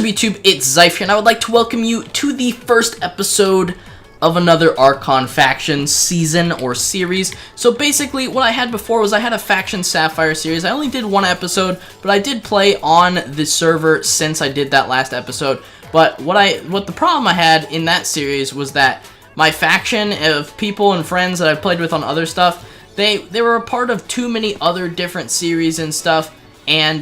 up, YouTube? It's Zyph here, and I would like to welcome you to the first episode of another Archon faction season or series. So basically, what I had before was I had a faction Sapphire series. I only did one episode, but I did play on the server since I did that last episode. But what the problem I had in that series was that my faction of people and friends that I've played with on other stuff, they were a part of too many other different series and stuff, and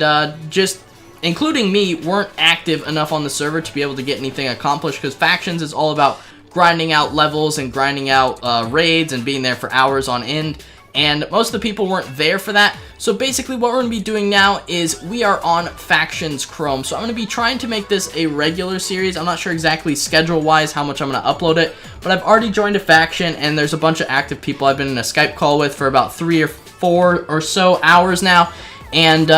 just including me, weren't active enough on the server to be able to get anything accomplished, because factions is all about grinding out levels and grinding out raids and being there for hours on end, and most of the people weren't there for that. So basically what we're going to be doing now is we are on Factions Chrome. So I'm going to be trying to make this a regular series. I'm not sure exactly schedule-wise how much I'm going to upload it, but I've already joined a faction, and there's a bunch of active people I've been in a Skype call with for about 3 or 4 or so hours now, and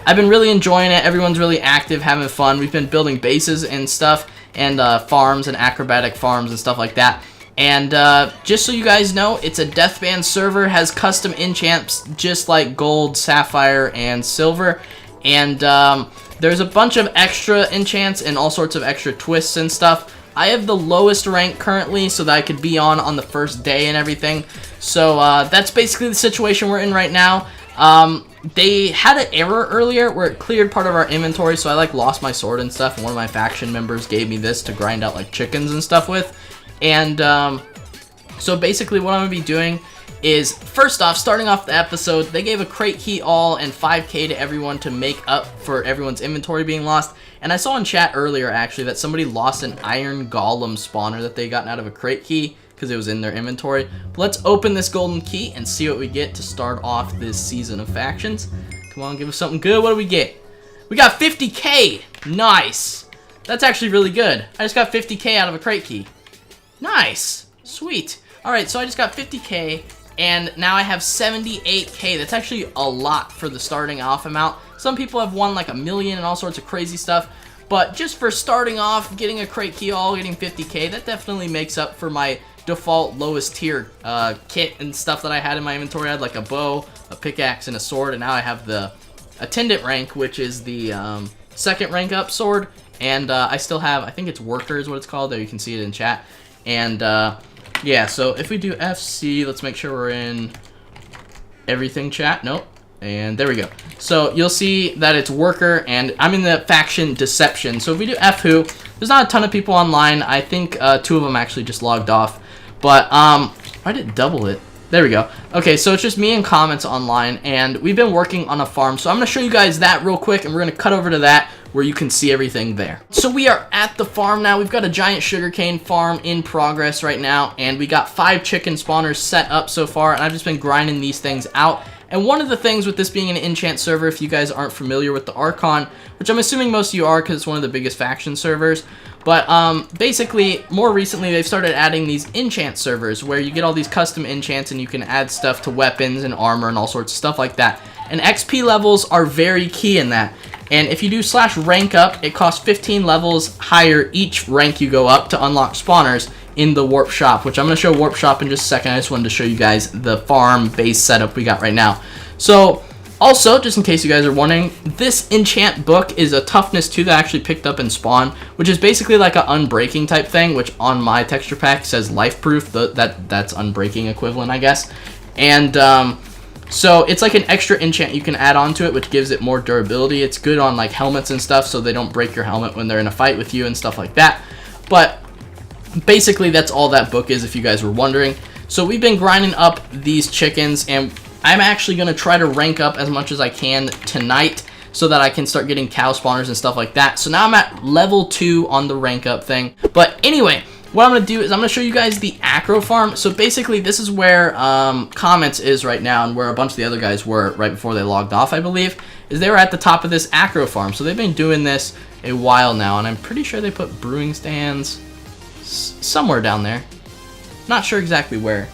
I've been really enjoying it. Everyone's really active, having fun. We've been building bases and stuff, and farms and acrobatic farms and stuff like that. And just so you guys know, it's a deathband server, has custom enchants just like gold, sapphire, and silver. And there's a bunch of extra enchants and all sorts of extra twists and stuff. I have the lowest rank currently, so that I could be on the first day and everything. So that's basically the situation we're in right now. They had an error earlier where it cleared part of our inventory, so I like lost my sword and stuff, and one of my faction members gave me this to grind out like chickens and stuff with. And so basically what I'm going to be doing is, first off, starting off the episode, they gave a crate key all and 5k to everyone to make up for everyone's inventory being lost. And I saw in chat earlier actually that somebody lost an iron golem spawner that they gotten out of a crate key because it was in their inventory. But let's open this golden key and see what we get to start off this season of factions. Come on, give us something good. What do we get? We got 50k. Nice. That's actually really good. I just got 50k out of a crate key. Nice. Sweet. Alright, so I just got 50k, and now I have 78k. That's actually a lot for the starting off amount. Some people have won like 1 million and all sorts of crazy stuff, but just for starting off, getting a crate key all, getting 50k, that definitely makes up for my default lowest tier kit and stuff that I had in my inventory. I had like a bow, a pickaxe, and a sword, and now I have the attendant rank, which is the second rank up sword, and I still have, I think it's worker is what it's called, there you can see it in chat. And yeah, so if we do FC, let's make sure we're in everything chat. Nope. And there we go. So you'll see that it's worker, and I'm in the faction deception. So if we do FWho, there's not a ton of people online. I think 2 of them actually just logged off. But why did it double it? There we go. Okay, so it's just me and comments online, and we've been working on a farm. So I'm going to show you guys that real quick, and we're going to cut over to that where you can see everything there. So we are at the farm now. We've got a giant sugarcane farm in progress right now, and we got 5 chicken spawners set up so far, and I've just been grinding these things out. And one of the things with this being an enchant server, if you guys aren't familiar with the Archon, which I'm assuming most of you are because it's one of the biggest faction servers, but basically, more recently, they've started adding these enchant servers where you get all these custom enchants and you can add stuff to weapons and armor and all sorts of stuff like that. And XP levels are very key in that. And if you do /rank up, it costs 15 levels higher each rank you go up to unlock spawners in the warp shop, which I'm going to show warp shop in just a second. I just wanted to show you guys the farm base setup we got right now. So also, just in case you guys are wondering, this enchant book is a toughness 2 that I actually picked up in spawn, which is basically like an unbreaking type thing, which on my texture pack says life proof. That's unbreaking equivalent, I guess. And so it's like an extra enchant you can add on to it, which gives it more durability. It's good on like helmets and stuff, so they don't break your helmet when they're in a fight with you and stuff like that. But basically that's all that book is, if you guys were wondering. So we've been grinding up these chickens, and I'm actually going to try to rank up as much as I can tonight so that I can start getting cow spawners and stuff like that. So now I'm at level 2 on the rank up thing. But anyway, what I'm going to do is I'm going to show you guys the acro farm. So basically this is where comments is right now, and where a bunch of the other guys were right before they logged off, I believe, is they were at the top of this acro farm. So they've been doing this a while now, and I'm pretty sure they put brewing stands somewhere down there. Not sure exactly where.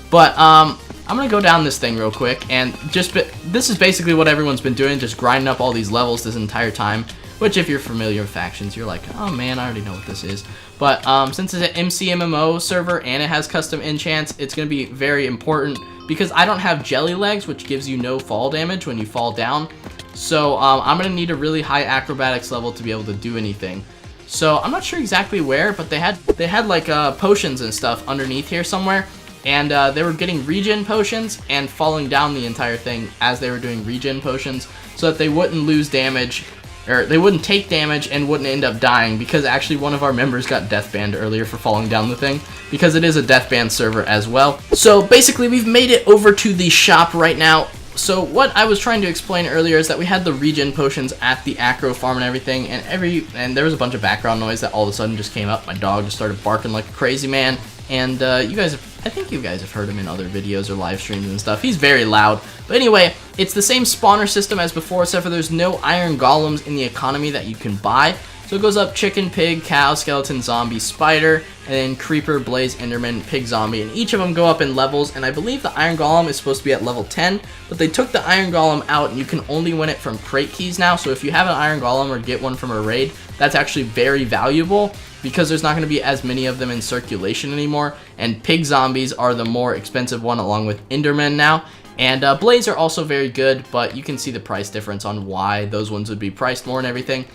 But I'm going to go down this thing real quick, and this is basically what everyone's been doing, just grinding up all these levels this entire time, which if you're familiar with factions, you're like, oh man, I already know what this is. But since it's an MCMMO server and it has custom enchants, it's going to be very important because I don't have jelly legs, which gives you no fall damage when you fall down. So I'm going to need a really high acrobatics level to be able to do anything. So I'm not sure exactly where, but they had like potions and stuff underneath here somewhere. And they were getting regen potions and falling down the entire thing as they were doing regen potions so that they wouldn't lose damage, or they wouldn't take damage and wouldn't end up dying, because actually one of our members got death banned earlier for falling down the thing, because it is a death ban server as well. So basically we've made it over to the shop right now. So what I was trying to explain earlier is that we had the regen potions at the acro farm and everything, and there was a bunch of background noise that all of a sudden just came up. My dog just started barking like a crazy man, and I think you guys have heard him in other videos or live streams and stuff. He's very loud. But anyway, it's the same spawner system as before, except for there's no iron golems in the economy that you can buy. So it goes up chicken, pig, cow, skeleton, zombie, spider, and then creeper, blaze, enderman, pig, zombie. And each of them go up in levels, and I believe the iron golem is supposed to be at level 10, but they took the iron golem out, and you can only win it from crate keys now. So if you have an iron golem or get one from a raid, that's actually very valuable, because there's not going to be as many of them in circulation anymore. And pig zombies are the more expensive one, along with endermen now. And blaze are also very good, but you can see the price difference on why those ones would be priced more and everything.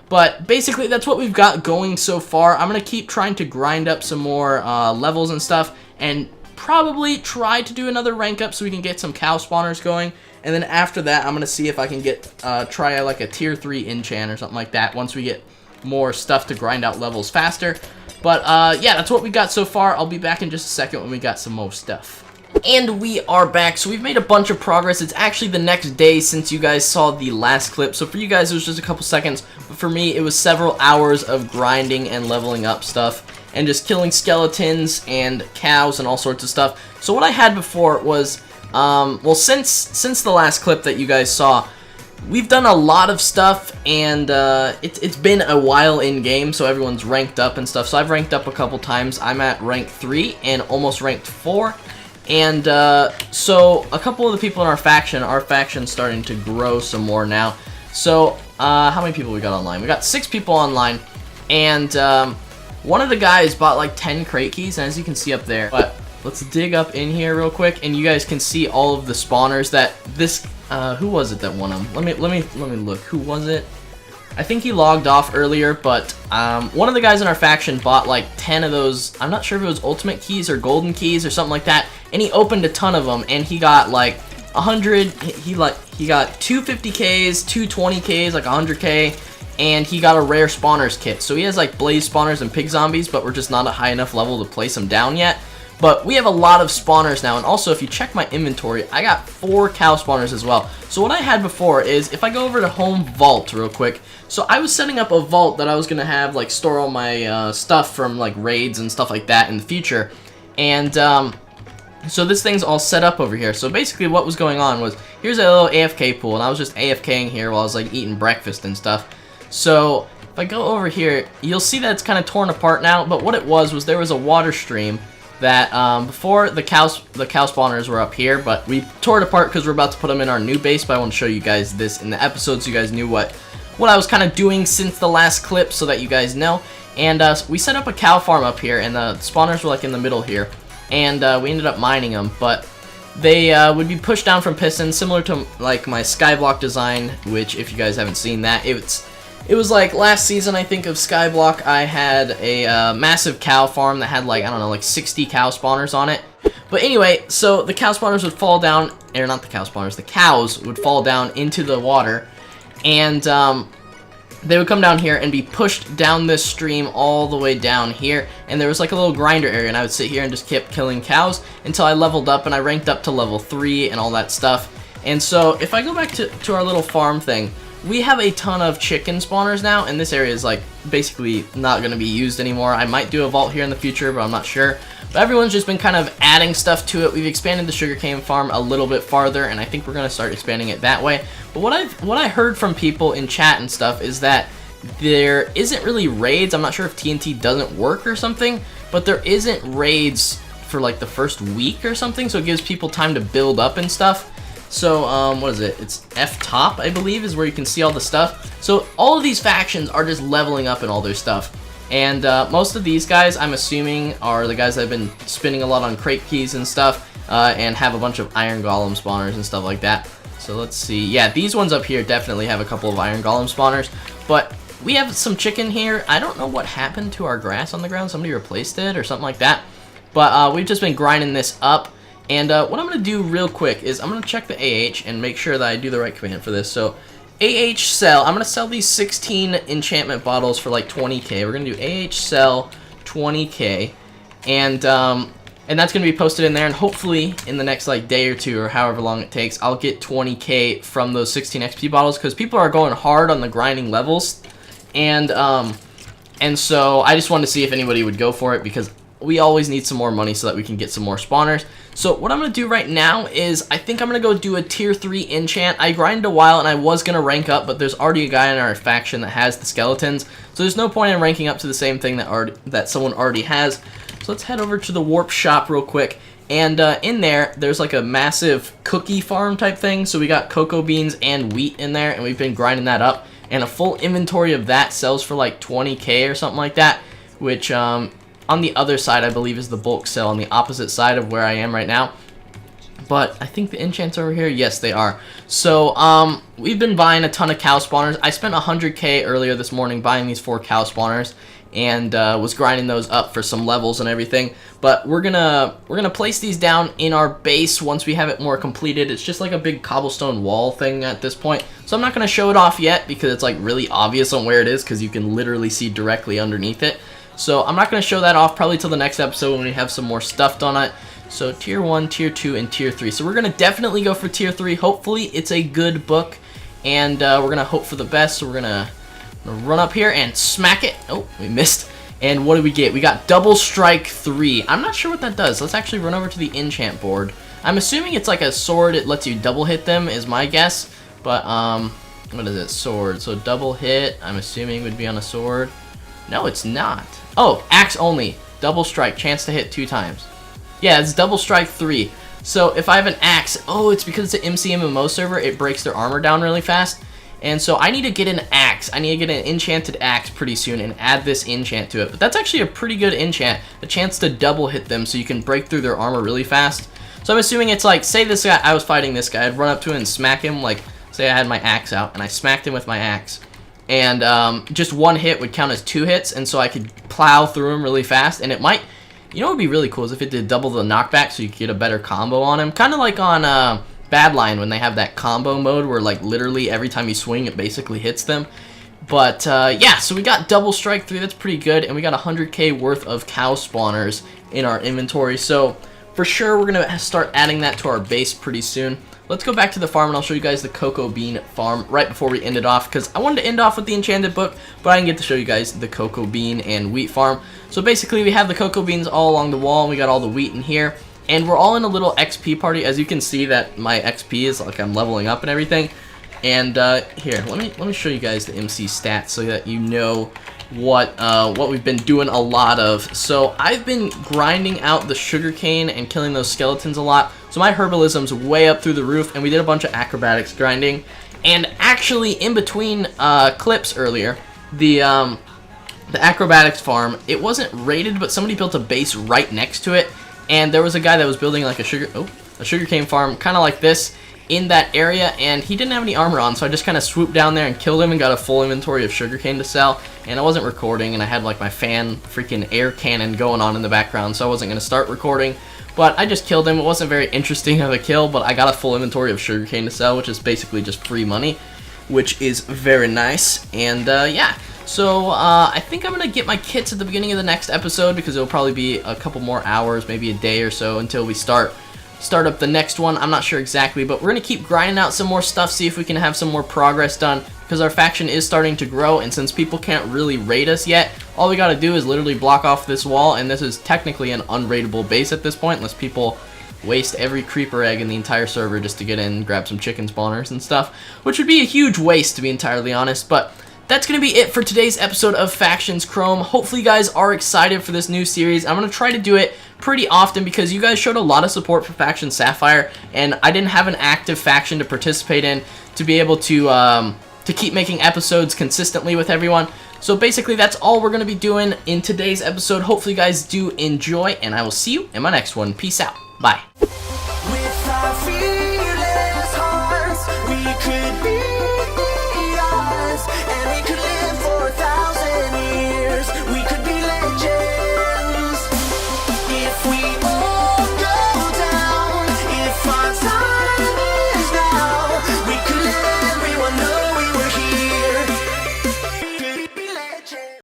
But basically, that's what we've got going so far. I'm going to keep trying to grind up some more levels and stuff, and probably try to do another rank up so we can get some cow spawners going. And then after that, I'm going to see if I can get try like a tier 3 enchant or something like that once we get more stuff to grind out levels faster. But yeah, that's what we got so far. I'll be back in just a second when we got some more stuff. And we are back. So we've made a bunch of progress. It's actually the next day since you guys saw the last clip. So for you guys, it was just a couple seconds. But for me, it was several hours of grinding and leveling up stuff, and just killing skeletons and cows and all sorts of stuff. So what I had before was, well, since the last clip that you guys saw, we've done a lot of stuff, and it's been a while in game, so everyone's ranked up and stuff. So I've ranked up a couple times. I'm at rank 3 and almost ranked 4. And so a couple of the people in our faction's starting to grow some more now. So how many people we got online? We got 6 people online, and one of the guys bought like 10 crate keys, and as you can see up there. But let's dig up in here real quick, and you guys can see all of the spawners that this. Who was it that won them? Let me look. Who was it? I think he logged off earlier, but one of the guys in our faction bought like 10 of those. I'm not sure if it was ultimate keys or golden keys or something like that, and he opened a ton of them, and he got like 100. He got 250Ks, 220Ks, like 100K, and he got a rare spawners kit. So he has like blaze spawners and pig zombies, but we're just not a high enough level to place them down yet. But we have a lot of spawners now, and also if you check my inventory, I got 4 cow spawners as well. So what I had before is, if I go over to home vault real quick, so I was setting up a vault that I was going to have, like, store all my stuff from, like, raids and stuff like that in the future. And so this thing's all set up over here. So basically what was going on was, here's a little AFK pool, and I was just AFKing here while I was, like, eating breakfast and stuff. So if I go over here, you'll see that it's kind of torn apart now, but what it was there was a water stream that before the cow spawners were up here, but we tore it apart because we're about to put them in our new base. But I want to show you guys this in the episode so you guys knew what I was kind of doing since the last clip, so that you guys know. And we set up a cow farm up here, and the spawners were like in the middle here, and we ended up mining them, but they would be pushed down from pistons, similar to like my Skyblock design, which if you guys haven't seen that, it was like last season, I think, of Skyblock. I had a massive cow farm that had like, I don't know, like 60 cow spawners on it. But anyway, so the cow spawners would fall down, or not the cow spawners, the cows would fall down into the water, and they would come down here and be pushed down this stream all the way down here, and there was like a little grinder area, and I would sit here and just keep killing cows until I leveled up, and I ranked up to level 3 and all that stuff. And so if I go back to our little farm thing, we have a ton of chicken spawners now, and this area is like basically not going to be used anymore. I might do a vault here in the future, but I'm not sure. But everyone's just been kind of adding stuff to it. We've expanded the sugarcane farm a little bit farther, and I think we're going to start expanding it that way. But what I heard from people in chat and stuff is that there isn't really raids. I'm not sure if TNT doesn't work or something, but there isn't raids for like the first week or something, so it gives people time to build up and stuff. So, what is it? It's F-top, I believe, is where you can see all the stuff. So, all of these factions are just leveling up and all their stuff. And most of these guys, I'm assuming, are the guys that have been spending a lot on crate keys and stuff, and have a bunch of iron golem spawners and stuff like that. So let's see. Yeah, these ones up here definitely have a couple of iron golem spawners, but we have some chicken here. I don't know what happened to our grass on the ground. Somebody replaced it or something like that. But we've just been grinding this up. And what I'm going to do real quick is I'm going to check the AH and make sure that I do the right command for this. So AH sell. I'm going to sell these 16 enchantment bottles for like 20k. We're going to do AH sell 20k. And that's going to be posted in there. And hopefully in the next like day or two or however long it takes, I'll get 20k from those 16 XP bottles. Because people are going hard on the grinding levels. And so I just wanted to see if anybody would go for it, because we always need some more money so that we can get some more spawners. So what I'm going to do right now is I think I'm going to go do a tier 3 enchant. I grinded a while and I was going to rank up, but there's already a guy in our faction that has the skeletons. So there's no point in ranking up to the same thing that someone already has. So let's head over to the warp shop real quick. And in there's like a massive cookie farm type thing. So we got cocoa beans and wheat in there, and we've been grinding that up. And a full inventory of that sells for like 20k or something like that, which on the other side I believe is the bulk sell, on the opposite side of where I am right now. But I think the enchants over here, yes they are. So we've been buying a ton of cow spawners. I spent 100k earlier this morning buying these 4 cow spawners, and was grinding those up for some levels and everything. But we're gonna place these down in our base once we have it more completed. It's just like a big cobblestone wall thing at this point, so I'm not gonna show it off yet because it's like really obvious on where it is, because you can literally see directly underneath it. So I'm not gonna show that off probably till the next episode when we have some more stuff done it. So tier 1, tier 2, and tier 3. So we're gonna definitely go for tier 3. Hopefully it's a good book, and we're gonna hope for the best. So we're gonna run up here and smack it. Oh, we missed. And what did we get? We got double strike 3. I'm not sure what that does. Let's actually run over to the enchant board. I'm assuming it's like a sword. It lets you double hit them is my guess. But what is it? Sword. So double hit, I'm assuming would be on a sword. No, it's not. Oh, axe only. Double strike, chance to hit 2 times. Yeah, it's double strike 3. So if I have an axe, oh, it's because it's an MCMMO server, it breaks their armor down really fast. And so I need to get an axe. I need to get an enchanted axe pretty soon and add this enchant to it. But that's actually a pretty good enchant. A chance to double hit them so you can break through their armor really fast. So I'm assuming it's like, say this guy, I was fighting this guy. I'd run up to him and smack him. Like, say I had my axe out and I smacked him with my axe. And just 1 hit would count as 2 hits. And so I could plow through him really fast. And it might, you know what would be really cool is if it did double the knockback so you could get a better combo on him. Kind of like on Badline when they have that combo mode where like literally every time you swing it basically hits them. But yeah, so we got double strike 3, that's pretty good, and we got 100k worth of cow spawners in our inventory, so for sure we're gonna start adding that to our base pretty soon. Let's go back to the farm and I'll show you guys the cocoa bean farm right before we end it off, because I wanted to end off with the enchanted book, but I didn't get to show you guys the cocoa bean and wheat farm. So basically we have the cocoa beans all along the wall and we got all the wheat in here. And we're all in a little XP party. As you can see that my XP is like I'm leveling up and everything. And here, let me show you guys the MC stats so that you know what we've been doing a lot of. So I've been grinding out the sugarcane and killing those skeletons a lot. So my herbalism's way up through the roof, and we did a bunch of acrobatics grinding. And actually, in between clips earlier, the acrobatics farm, it wasn't rated, but somebody built a base right next to it. And there was a guy that was building like a sugarcane farm, kind of like this, in that area, and he didn't have any armor on, so I just kind of swooped down there and killed him and got a full inventory of sugarcane to sell. And I wasn't recording, and I had like my fan freaking air cannon going on in the background, so I wasn't going to start recording. But I just killed him. It wasn't very interesting of a kill, but I got a full inventory of sugarcane to sell, which is basically just free money, which is very nice. And yeah. So, I think I'm going to get my kits at the beginning of the next episode, because it'll probably be a couple more hours, maybe a day or so, until we start up the next one. I'm not sure exactly, but we're going to keep grinding out some more stuff, see if we can have some more progress done, because our faction is starting to grow, and since people can't really raid us yet, all we got to do is literally block off this wall, and this is technically an unraidable base at this point, unless people waste every creeper egg in the entire server just to get in and grab some chicken spawners and stuff, which would be a huge waste, to be entirely honest. But that's going to be it for today's episode of Factions Chrome. Hopefully you guys are excited for this new series. I'm going to try to do it pretty often because you guys showed a lot of support for Faction Sapphire, and I didn't have an active faction to participate in to be able to keep making episodes consistently with everyone. So basically that's all we're going to be doing in today's episode. Hopefully you guys do enjoy, and I will see you in my next one. Peace out. Bye.